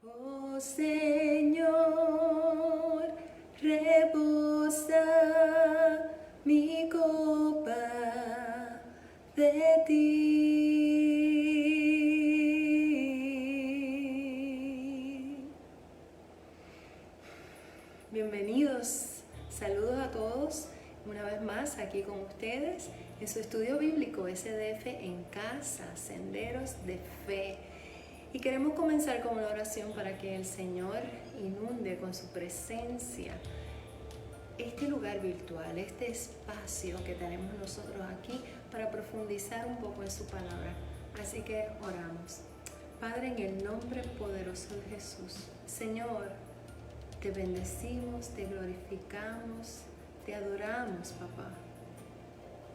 Oh Señor, rebosa mi copa de ti. Bienvenidos, saludos a todos una vez más aquí con ustedes en su estudio bíblico SDF en casa, Senderos de Fe. Y queremos comenzar con una oración para que el Señor inunde con su presencia este lugar virtual, este espacio que tenemos nosotros aquí para profundizar un poco en su palabra. Así que oramos. Padre, en el nombre poderoso de Jesús, Señor, te bendecimos, te glorificamos, te adoramos, papá.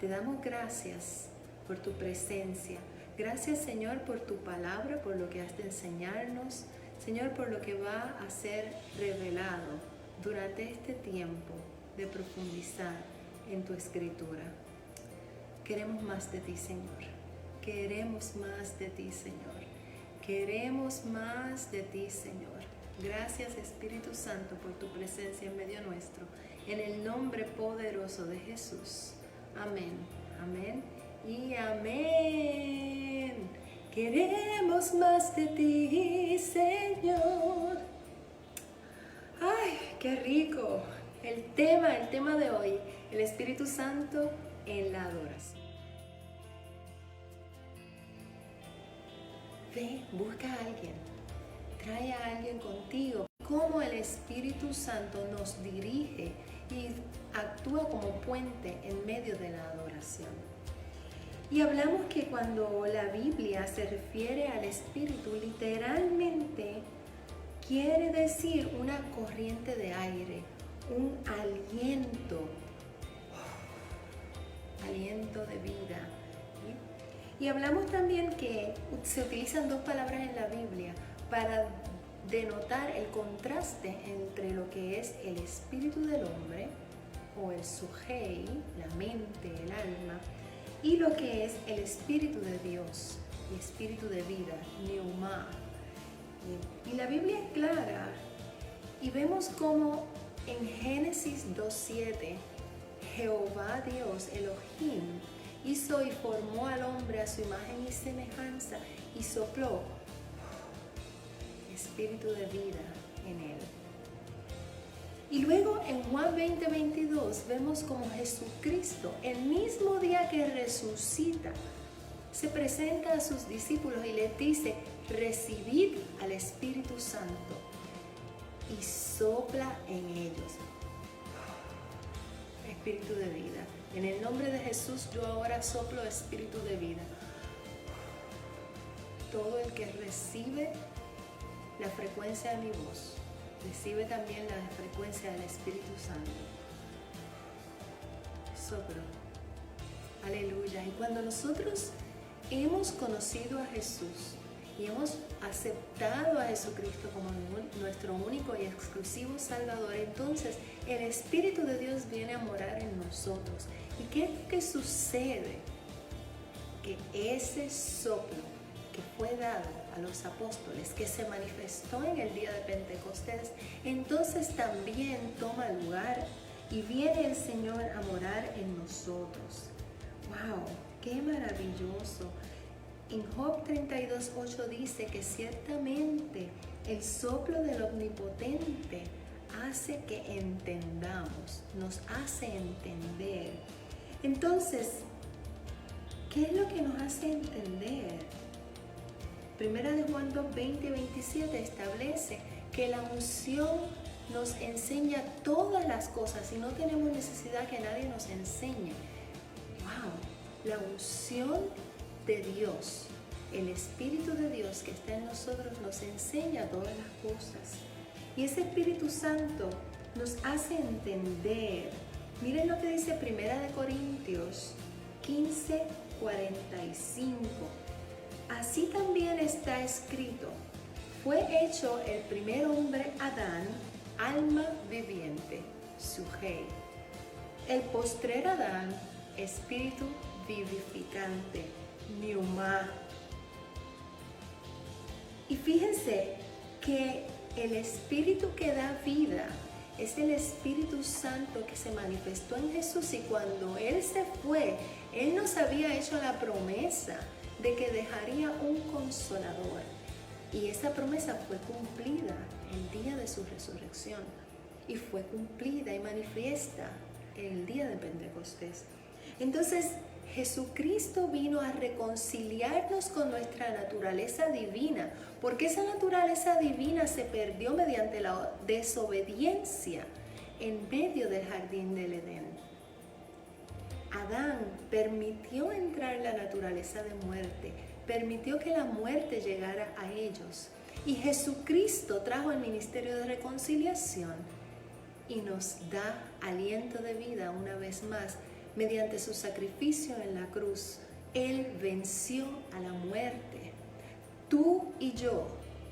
Te damos gracias por tu presencia. Gracias, Señor, por tu palabra, por lo que has de enseñarnos. Señor, por lo que va a ser revelado durante este tiempo de profundizar en tu escritura. Queremos más de ti, Señor. Queremos más de ti, Señor. Queremos más de ti, Señor. Gracias, Espíritu Santo, por tu presencia en medio nuestro. En el nombre poderoso de Jesús. Amén, amén y amén. Queremos más de ti, Señor. Ay, qué rico. El tema de hoy, el Espíritu Santo en la adoración. Ve, busca a alguien, trae a alguien contigo. Cómo el Espíritu Santo nos dirige y actúa como puente en medio de la adoración. Y hablamos que cuando la Biblia se refiere al Espíritu, literalmente quiere decir una corriente de aire, un aliento, aliento de vida. Y hablamos también que se utilizan dos palabras en la Biblia para denotar el contraste entre lo que es el espíritu del hombre o el sujei, la mente, el alma, y lo que es el espíritu de Dios, el espíritu de vida, Neumá. Y la Biblia es clara y vemos como en Génesis 2:7 Jehová Dios, Elohim, hizo y formó al hombre a su imagen y semejanza y sopló espíritu de vida en él. Y luego en Juan 20:22 vemos como Jesucristo, el mismo día que resucita, se presenta a sus discípulos y les dice: recibid al Espíritu Santo, y sopla en ellos espíritu de vida. En el nombre de Jesús yo ahora soplo espíritu de vida. Todo el que recibe la frecuencia de mi voz, recibe también la frecuencia del Espíritu Santo. Soplo. Aleluya. Y cuando nosotros hemos conocido a Jesús y hemos aceptado a Jesucristo como nuestro único y exclusivo Salvador, entonces el Espíritu de Dios viene a morar en nosotros. ¿Y qué es lo que sucede? Que ese soplo que fue dado a los apóstoles, que se manifestó en el día de Pentecostés, entonces también toma lugar y viene el Señor a morar en nosotros. ¡Wow! ¡Qué maravilloso! En Job 32:8 dice que ciertamente el soplo del Omnipotente hace que entendamos, nos hace entender. Entonces, ¿qué es lo que nos hace entender? Primera de Juan 2:20-27 establece que la unción nos enseña todas las cosas y no tenemos necesidad que nadie nos enseñe. ¡Wow! La unción de Dios, el Espíritu de Dios que está en nosotros nos enseña todas las cosas. Y ese Espíritu Santo nos hace entender. Miren lo que dice Primera de Corintios 15:45. Así también está escrito: fue hecho el primer hombre Adán, alma viviente, sujei. El postrer Adán, espíritu vivificante, Neumá. Y fíjense que el Espíritu que da vida es el Espíritu Santo que se manifestó en Jesús, y cuando Él se fue, Él nos había hecho la promesa de que dejaría un consolador. Y esa promesa fue cumplida el día de su resurrección. Y fue cumplida y manifiesta el día de Pentecostés. Entonces, Jesucristo vino a reconciliarnos con nuestra naturaleza divina, porque esa naturaleza divina se perdió mediante la desobediencia en medio del jardín del Edén. Adán permitió entrar la naturaleza de muerte, permitió que la muerte llegara a ellos. Y Jesucristo trajo el ministerio de reconciliación y nos da aliento de vida una vez más. Mediante su sacrificio en la cruz, Él venció a la muerte. Tú y yo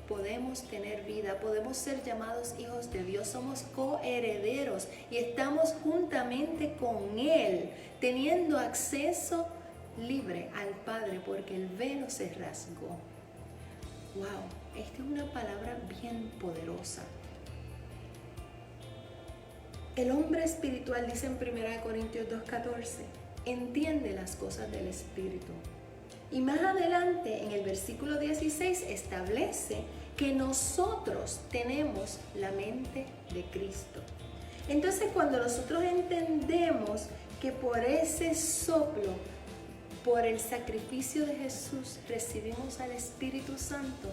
podemos tener vida, podemos ser llamados hijos de Dios, somos coherederos y estamos juntamente con Él, teniendo acceso libre al Padre, porque el velo se rasgó. ¡Wow! Esta es una palabra bien poderosa. El hombre espiritual, dice en 1 Corintios 2:14, entiende las cosas del Espíritu. Y más adelante, en el versículo 16, establece que nosotros tenemos la mente de Cristo. Entonces, cuando nosotros entendemos que por ese soplo, por el sacrificio de Jesús, recibimos al Espíritu Santo,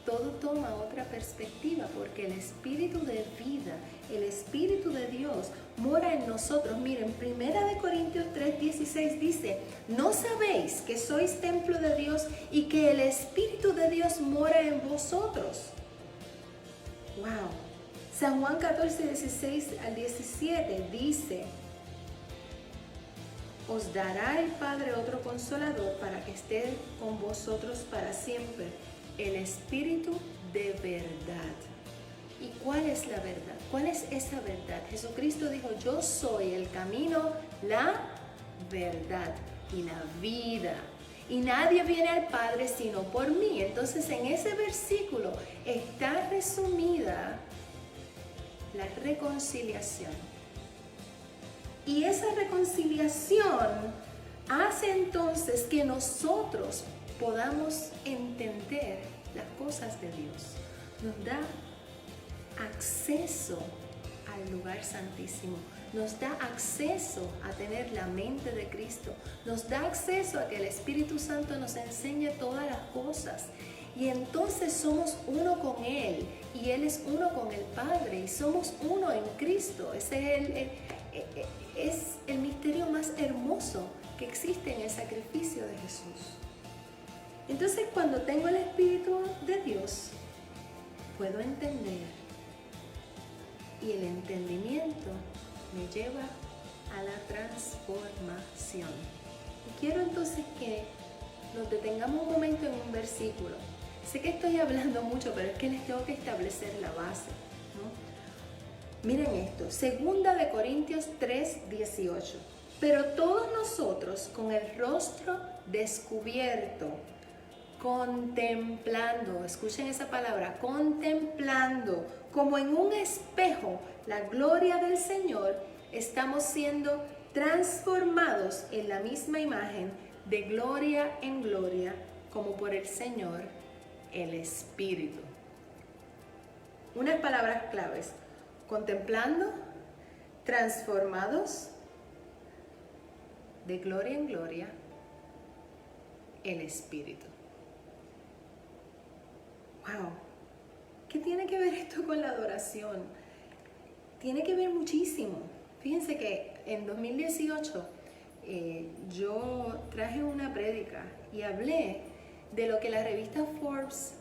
todo toma otra perspectiva, porque el Espíritu de vida, el Espíritu de Dios mora en nosotros. Miren, 1 Corintios 3:16 dice, ¿no sabéis que sois templo de Dios y que el Espíritu de Dios mora en vosotros? ¡Wow! San Juan 14:16-17 dice, os dará el Padre otro consolador para que esté con vosotros para siempre, el Espíritu de verdad. ¿Y cuál es la verdad? ¿Cuál es esa verdad? Jesucristo dijo, yo soy el camino, la verdad y la vida. Y nadie viene al Padre sino por mí. Entonces, en ese versículo está resumida la reconciliación. Y esa reconciliación hace entonces que nosotros podamos entender las cosas de Dios. Nos da acceso al lugar santísimo, nos da acceso a tener la mente de Cristo, nos da acceso a que el Espíritu Santo nos enseñe todas las cosas. Y entonces somos uno con Él y Él es uno con el Padre y somos uno en Cristo. Ese es el misterio más hermoso que existe en el sacrificio de Jesús. Entonces, cuando tengo el Espíritu de Dios, puedo entender, y el entendimiento me lleva a la transformación. Y quiero entonces que nos detengamos un momento en un versículo. Sé que estoy hablando mucho, pero es que les tengo que establecer la base, ¿no? Miren esto, 2 Corintios 3:18. Pero todos nosotros con el rostro descubierto, contemplando, escuchen esa palabra, contemplando, como en un espejo, la gloria del Señor, estamos siendo transformados en la misma imagen, de gloria en gloria, como por el Señor, el Espíritu. Unas palabras claves: contemplando, transformados, de gloria en gloria, el Espíritu. ¡Wow! ¿Qué tiene que ver esto con la adoración? Tiene que ver muchísimo. Fíjense que en 2018 yo traje una prédica y hablé de lo que la revista Forbes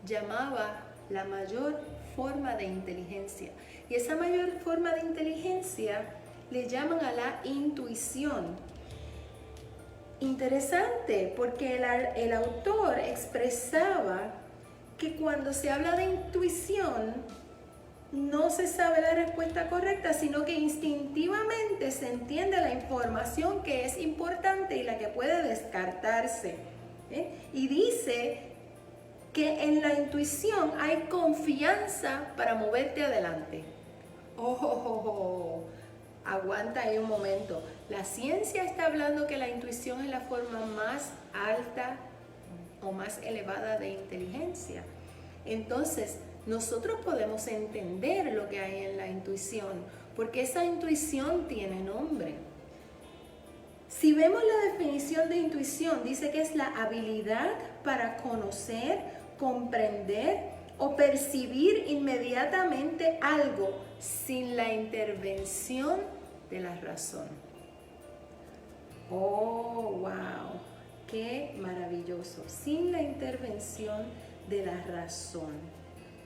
llamaba la mayor forma de inteligencia. Y esa mayor forma de inteligencia le llaman a la intuición. Interesante, porque el autor expresaba que cuando se habla de intuición, no se sabe la respuesta correcta, sino que instintivamente se entiende la información que es importante y la que puede descartarse. Y dice que en la intuición hay confianza para moverte adelante. Aguanta ahí un momento. La ciencia está hablando que la intuición es la forma más alta o más elevada de inteligencia. Entonces, nosotros podemos entender lo que hay en la intuición, porque esa intuición tiene nombre. Si vemos la definición de intuición, dice que es la habilidad para conocer, comprender o percibir inmediatamente algo sin la intervención de la razón. Oh, wow, qué maravilloso, sin la intervención de la razón.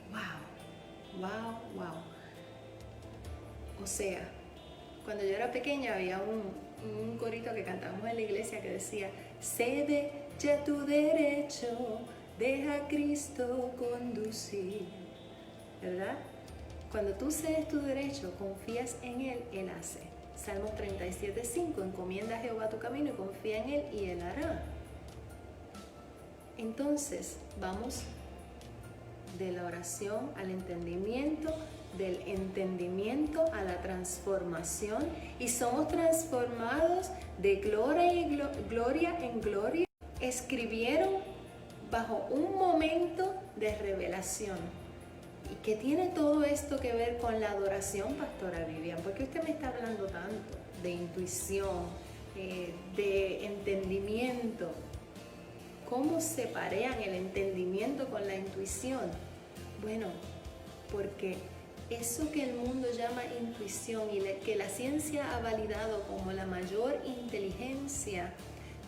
Wow, wow, wow. O sea, cuando yo era pequeña había un corito que cantábamos en la iglesia que decía: cede ya tu derecho, deja a Cristo conducir, ¿verdad? Cuando tú cedes tu derecho, confías en Él, Él hace. Salmos 37:5, encomienda a Jehová tu camino y confía en Él y Él hará. Entonces, vamos de la oración al entendimiento, del entendimiento a la transformación, y somos transformados de gloria en gloria. Escribieron bajo un momento de revelación. ¿Y qué tiene todo esto que ver con la adoración, Pastora Vivian? ¿Por qué usted me está hablando tanto de intuición, de entendimiento? ¿Cómo se parean el entendimiento con la intuición? Bueno, porque eso que el mundo llama intuición y que la ciencia ha validado como la mayor inteligencia,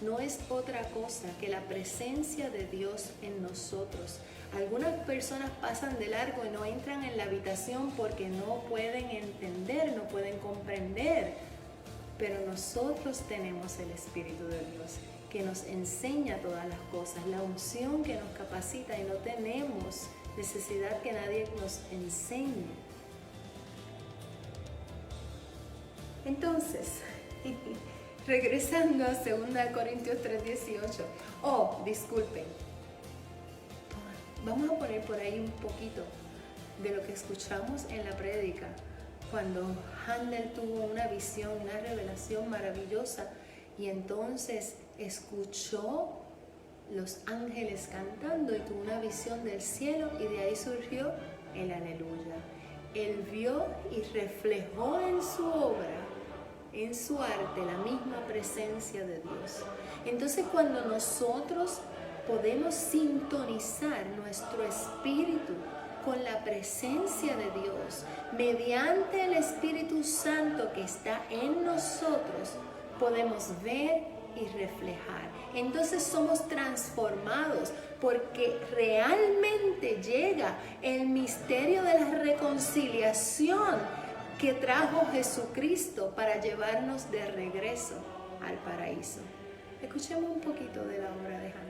no es otra cosa que la presencia de Dios en nosotros. Algunas personas pasan de largo y no entran en la habitación porque no pueden entender, no pueden comprender. Pero nosotros tenemos el Espíritu de Dios que nos enseña todas las cosas, la unción que nos capacita, y no tenemos necesidad que nadie nos enseñe. Entonces, regresando a 2 Corintios 3:18. Disculpen. Vamos a poner por ahí un poquito de lo que escuchamos en la prédica, cuando Handel tuvo una visión, una revelación maravillosa, y entonces escuchó los ángeles cantando y tuvo una visión del cielo, y de ahí surgió el aleluya. Él vio y reflejó en su obra, en su arte, la misma presencia de Dios. Entonces, cuando nosotros podemos sintonizar nuestro espíritu con la presencia de Dios mediante el Espíritu Santo que está en nosotros, podemos ver y reflejar. Entonces somos transformados, porque realmente llega el misterio de la reconciliación que trajo Jesucristo para llevarnos de regreso al paraíso. Escuchemos un poquito de la obra de Handel.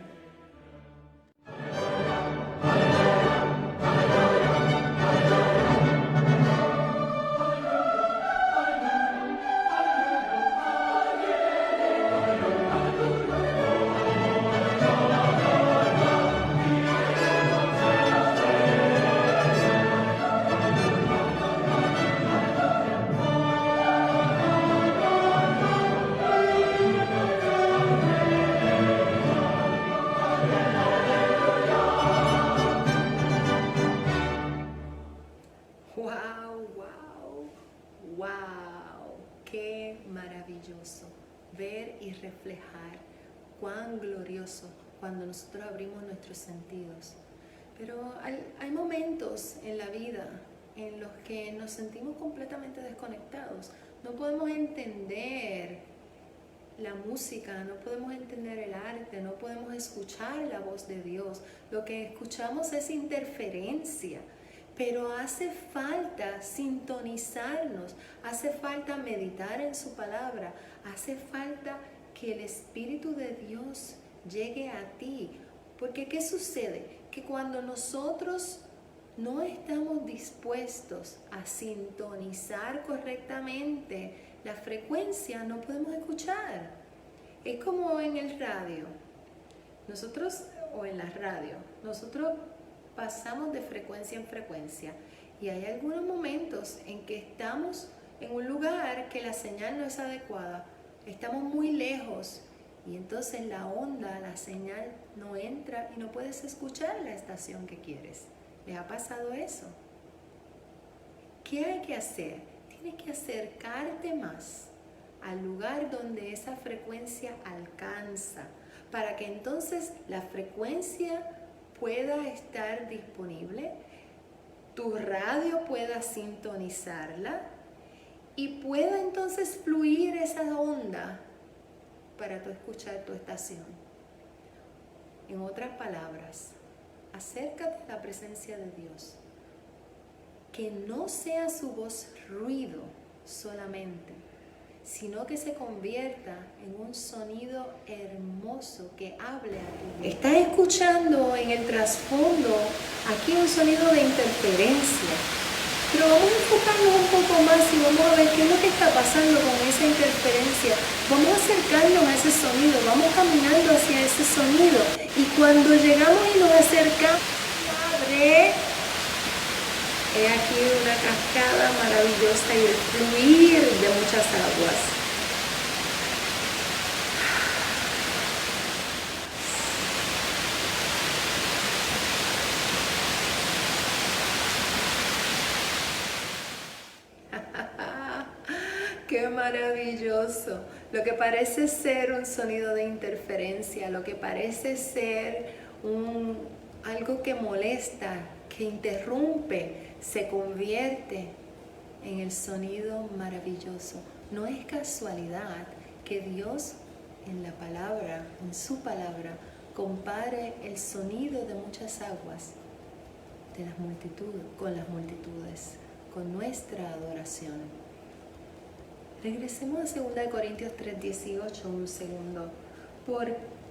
Ver y reflejar cuán glorioso cuando nosotros abrimos nuestros sentidos. Pero hay momentos en la vida en los que nos sentimos completamente desconectados. No podemos entender la música, no podemos entender el arte, no podemos escuchar la voz de Dios. Lo que escuchamos es interferencia. Pero hace falta sintonizarnos, hace falta meditar en su palabra, hace falta que el Espíritu de Dios llegue a ti. Porque ¿qué sucede? Que cuando nosotros no estamos dispuestos a sintonizar correctamente la frecuencia, no podemos escuchar. Es como en el radio. Nosotros o en la radio. Nosotros pasamos de frecuencia en frecuencia y hay algunos momentos en que estamos en un lugar que la señal no es adecuada, estamos muy lejos y entonces la onda, la señal no entra y no puedes escuchar la estación que quieres. ¿Les ha pasado eso? ¿Qué hay que hacer? Tienes que acercarte más al lugar donde esa frecuencia alcanza, para que entonces la frecuencia pueda estar disponible, tu radio pueda sintonizarla y pueda entonces fluir esa onda para tú escuchar tu estación. En otras palabras, acércate a la presencia de Dios. Que no sea su voz ruido solamente, sino que se convierta en un sonido hermoso que hable a tu vida. Estás escuchando en el trasfondo aquí un sonido de interferencia, pero vamos a enfocarnos un poco más y vamos a ver qué es lo que está pasando con esa interferencia. Vamos a acercarnos a ese sonido, vamos caminando hacia ese sonido y cuando llegamos y nos acercamos, abre. He aquí una cascada maravillosa y el fluir de muchas aguas. ¡Qué maravilloso! Lo que parece ser un sonido de interferencia, lo que parece ser algo que molesta, que interrumpe, se convierte en el sonido maravilloso. No es casualidad que Dios en la palabra, en su palabra, compare el sonido de muchas aguas de las multitudes, con nuestra adoración. Regresemos a 2 Corintios 3:18 un segundo.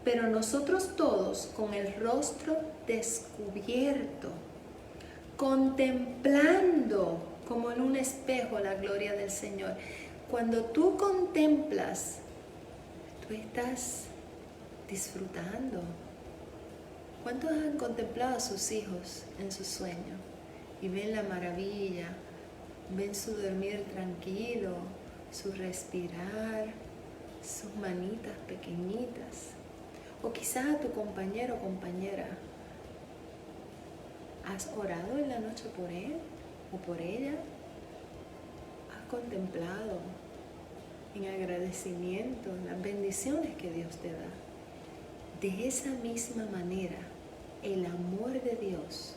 Pero nosotros todos con el rostro descubierto, contemplando como en un espejo la gloria del Señor. Cuando tú contemplas, tú estás disfrutando. ¿Cuántos han contemplado a sus hijos en su sueño? Y ven la maravilla, ven su dormir tranquilo, su respirar, sus manitas pequeñitas. O quizás a tu compañero o compañera. ¿Has orado en la noche por él o por ella? ¿Has contemplado en agradecimiento las bendiciones que Dios te da? De esa misma manera, el amor de Dios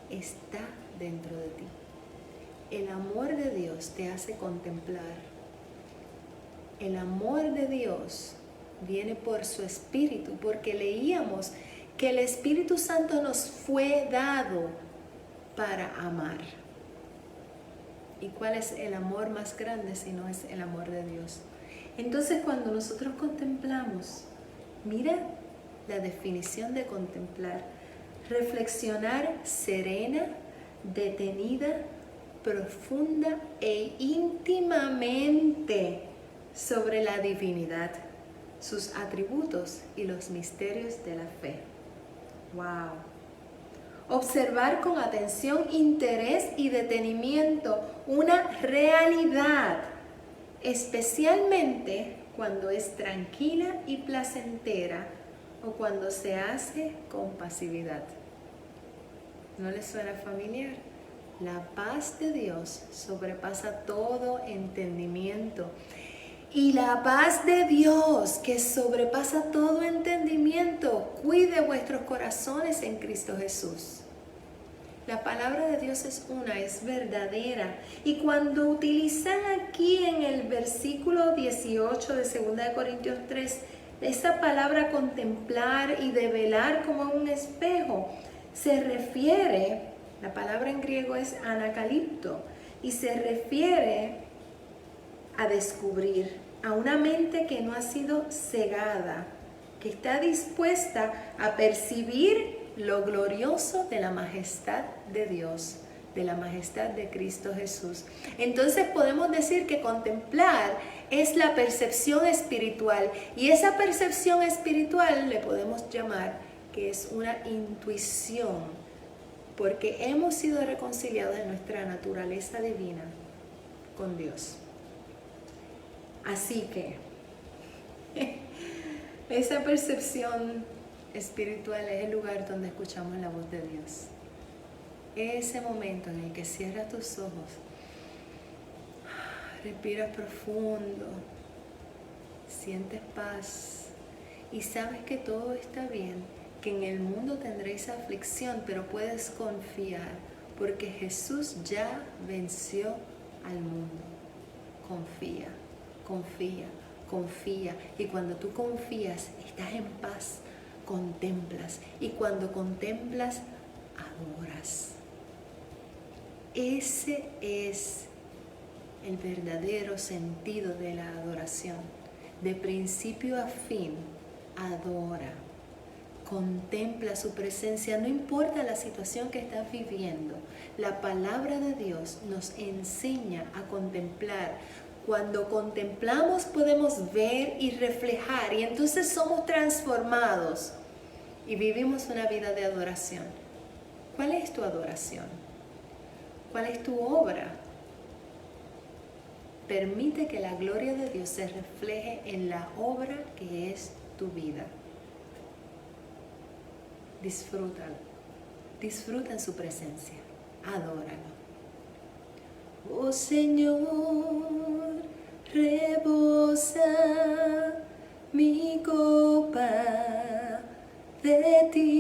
está dentro de ti. El amor de Dios te hace contemplar. El amor de Dios viene por su Espíritu, porque leíamos que el Espíritu Santo nos fue dado para amar. ¿Y cuál es el amor más grande si no es el amor de Dios? Entonces, cuando nosotros contemplamos, mira la definición de contemplar: reflexionar serena, detenida, profunda e íntimamente sobre la divinidad, sus atributos y los misterios de la fe. ¡Wow! Observar con atención, interés y detenimiento una realidad, especialmente cuando es tranquila y placentera o cuando se hace con pasividad. ¿No les suena familiar? La paz de Dios sobrepasa todo entendimiento. Y la paz de Dios, que sobrepasa todo entendimiento, cuide vuestros corazones en Cristo Jesús. La palabra de Dios es una, es verdadera. Y cuando utilizan aquí en el versículo 18 de 2 Corintios 3, esa palabra contemplar y develar como un espejo, se refiere, la palabra en griego es anacalipto, y se refiere a descubrir, a una mente que no ha sido cegada, que está dispuesta a percibir lo glorioso de la majestad de Dios, de la majestad de Cristo Jesús. Entonces podemos decir que contemplar es la percepción espiritual, y esa percepción espiritual le podemos llamar que es una intuición, porque hemos sido reconciliados en nuestra naturaleza divina con Dios. Así que esa percepción espiritual es el lugar donde escuchamos la voz de Dios. Ese momento en el que cierras tus ojos, respiras profundo, sientes paz y sabes que todo está bien, que en el mundo tendréis aflicción, pero puedes confiar porque Jesús ya venció al mundo. Confía, confía, confía. Y cuando tú confías, estás en paz, contemplas. Y cuando contemplas, adoras. Ese es el verdadero sentido de la adoración. De principio a fin, adora. Contempla su presencia, no importa la situación que estás viviendo. La palabra de Dios nos enseña a contemplar. Cuando contemplamos podemos ver y reflejar, y entonces somos transformados y vivimos una vida de adoración. ¿Cuál es tu adoración? ¿Cuál es tu obra? Permite que la gloria de Dios se refleje en la obra que es tu vida. Disfrútalo. Disfruta en su presencia. Adóralo. Oh Señor, rebosa mi copa de ti.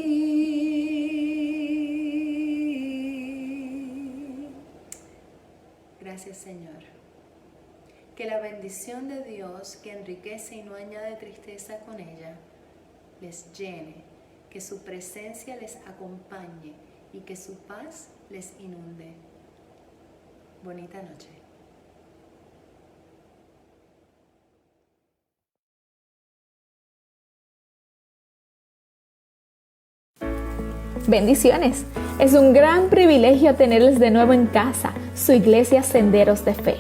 Gracias, Señor. Que la bendición de Dios, que enriquece y no añade tristeza con ella, les llene. Que su presencia les acompañe y que su paz les inunde. Bonita noche. Bendiciones. Es un gran privilegio tenerles de nuevo en casa, su iglesia Senderos de Fe.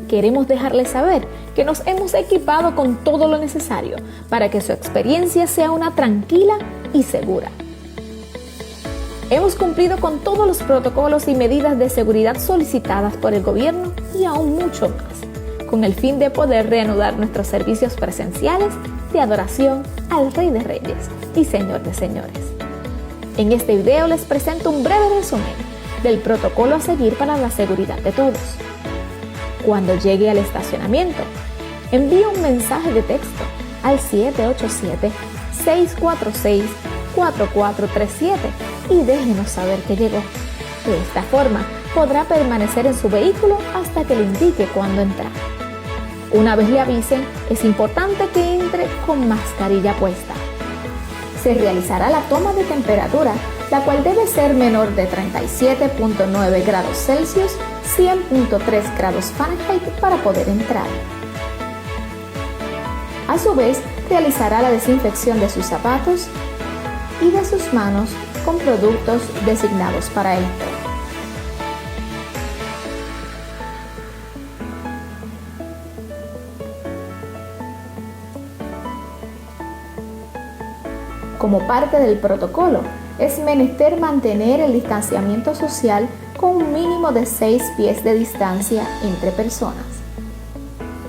Queremos dejarles saber que nos hemos equipado con todo lo necesario para que su experiencia sea una tranquila y segura. Hemos cumplido con todos los protocolos y medidas de seguridad solicitadas por el gobierno y aún mucho más, con el fin de poder reanudar nuestros servicios presenciales de adoración al Rey de Reyes y Señor de Señores. En este video les presento un breve resumen del protocolo a seguir para la seguridad de todos. Cuando llegue al estacionamiento, envíe un mensaje de texto al 787-646-4437 y déjenos saber que llegó. De esta forma, podrá permanecer en su vehículo hasta que le indique cuándo entrar. Una vez le avisen, es importante que entre con mascarilla puesta. Se realizará la toma de temperatura, la cual debe ser menor de 37.9 grados Celsius, 100.3 grados Fahrenheit para poder entrar. A su vez, realizará la desinfección de sus zapatos y de sus manos con productos designados para esto. Como parte del protocolo, es menester mantener el distanciamiento social con un mínimo de 6 pies de distancia entre personas.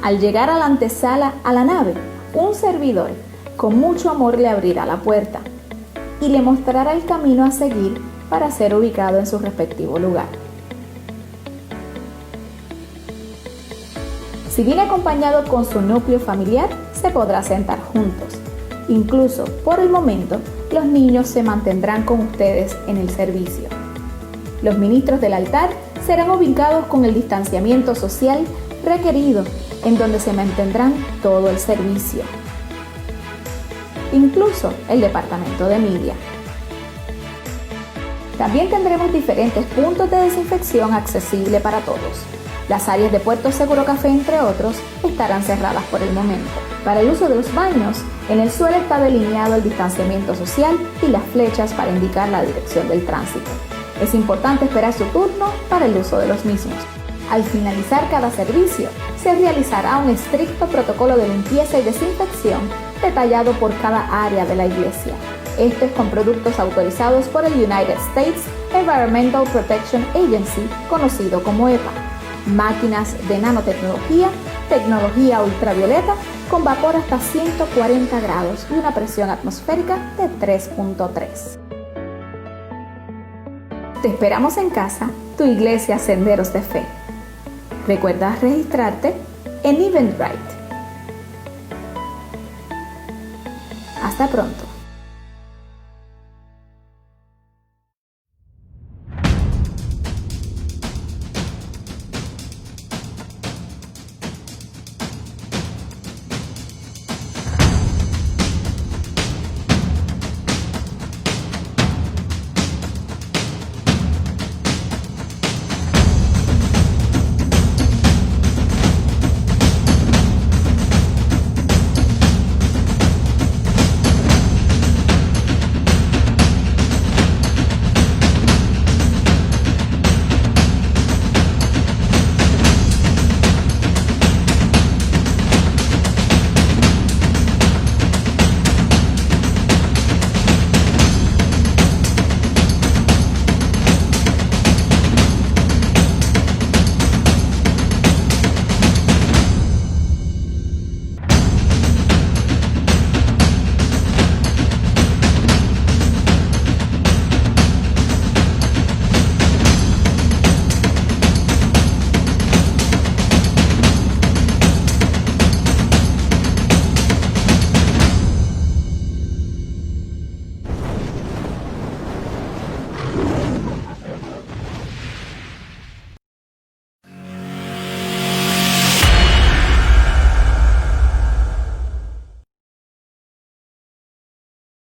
Al llegar a la antesala a la nave, un servidor con mucho amor le abrirá la puerta y le mostrará el camino a seguir para ser ubicado en su respectivo lugar. Si viene acompañado con su núcleo familiar, se podrá sentar juntos. Incluso, por el momento, los niños se mantendrán con ustedes en el servicio. Los ministros del altar serán ubicados con el distanciamiento social requerido, en donde se mantendrán todo el servicio, incluso el departamento de media. También tendremos diferentes puntos de desinfección accesibles para todos. Las áreas de Puerto Seguro Café, entre otros, estarán cerradas por el momento. Para el uso de los baños, en el suelo está delineado el distanciamiento social y las flechas para indicar la dirección del tránsito. Es importante esperar su turno para el uso de los mismos. Al finalizar cada servicio, se realizará un estricto protocolo de limpieza y desinfección detallado por cada área de la iglesia. Esto es con productos autorizados por el United States Environmental Protection Agency, conocido como EPA. Máquinas de nanotecnología, tecnología ultravioleta, con vapor hasta 140 grados y una presión atmosférica de 3.3. Te esperamos en casa, tu iglesia Senderos de Fe. Recuerda registrarte en Eventbrite. Hasta pronto.